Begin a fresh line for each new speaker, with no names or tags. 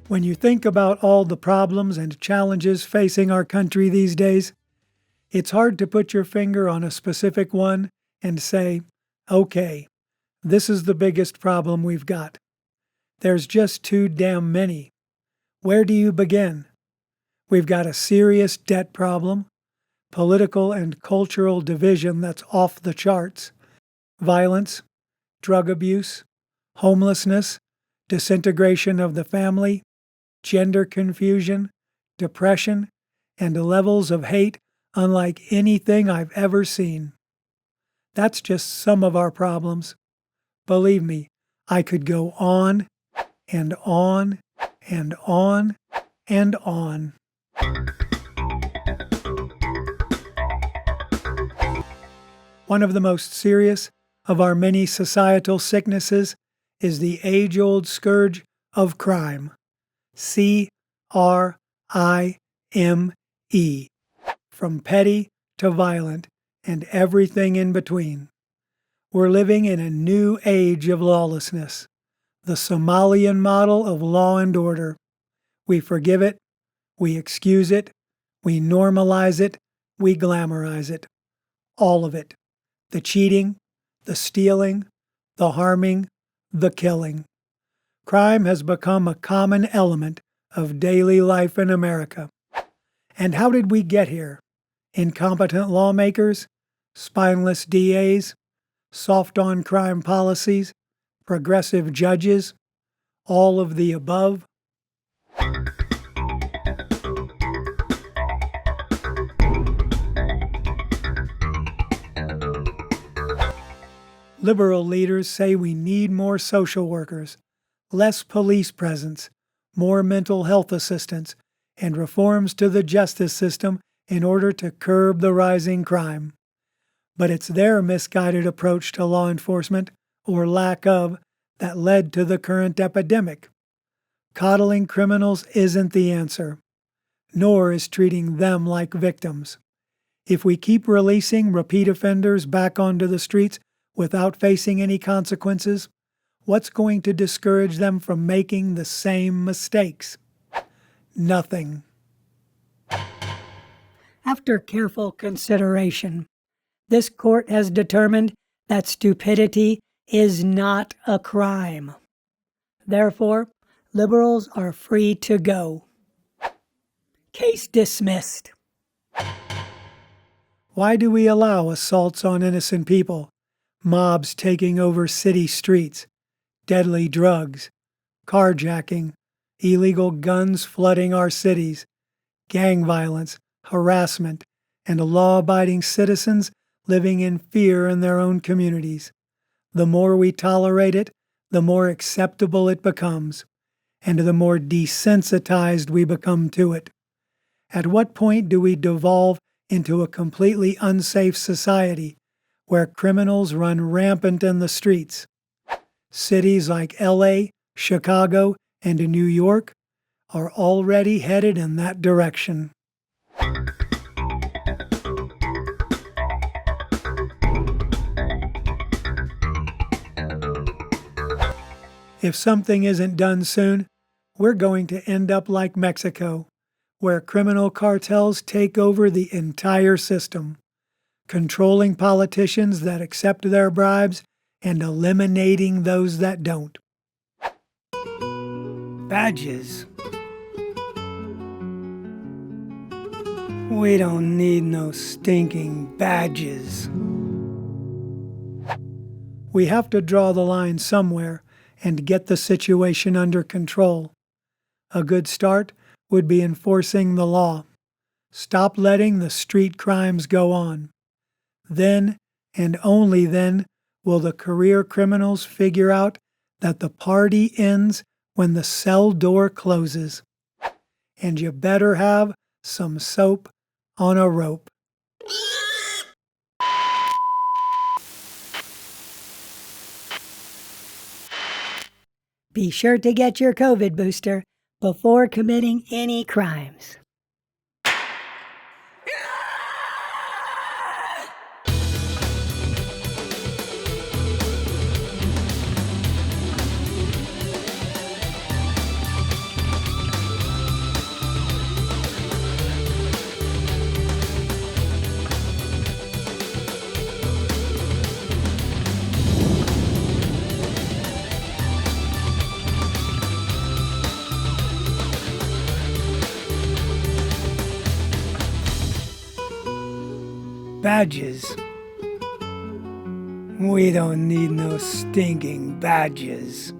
When you think about all the problems and challenges facing our country these days, it's hard to put your finger on a specific one and say, okay, this is the biggest problem we've got. There's just too damn many. Where do you begin? We've got a serious debt problem, political and cultural division that's off the charts, violence, drug abuse, homelessness, disintegration of the family, gender confusion, depression, and levels of hate unlike anything I've ever seen. That's just some of our problems. Believe me, I could go on and on and on and on. One of the most serious of our many societal sicknesses is the age-old scourge of crime. C-R-I-M-E. From petty to violent and everything in between. We're living in a new age of lawlessness, the Somalian model of law and order. We forgive it, we excuse it, we normalize it, we glamorize it. All of it. The cheating, the stealing, the harming, the killing. Crime has become a common element of daily life in America. And how did we get here? Incompetent lawmakers, spineless DAs, soft on crime policies, progressive judges, all of the above? Liberal leaders say we need more social workers, less police presence, more mental health assistance, and reforms to the justice system in order to curb the rising crime. But it's their misguided approach to law enforcement, or lack of, that led to the current epidemic. Coddling criminals isn't the answer, nor is treating them like victims. If we keep releasing repeat offenders back onto the streets without facing any consequences, what's going to discourage them from making the same mistakes? Nothing. After careful consideration, this court has determined that stupidity is not a crime. Therefore, liberals are free to go. Case dismissed. Why do we allow assaults on innocent people, mobs taking over city streets, deadly drugs, carjacking, illegal guns flooding our cities, gang violence, harassment, and law-abiding citizens living in fear in their own communities? The more we tolerate it, the more acceptable it becomes, and the more desensitized we become to it. At what point do we devolve into a completely unsafe society where criminals run rampant in the streets? Cities like LA, Chicago, and New York are already headed in that direction. If something isn't done soon, we're going to end up like Mexico, where criminal cartels take over the entire system, controlling politicians that accept their bribes and eliminating those that don't. Badges. We don't need no stinking badges. We have to draw the line somewhere and get the situation under control. A good start would be enforcing the law. Stop letting the street crimes go on. Then, and only then, will the career criminals figure out that the party ends when the cell door closes. And you better have some soap on a rope. Be sure to get your COVID booster before committing any crimes. Badges. We don't need no stinking badges.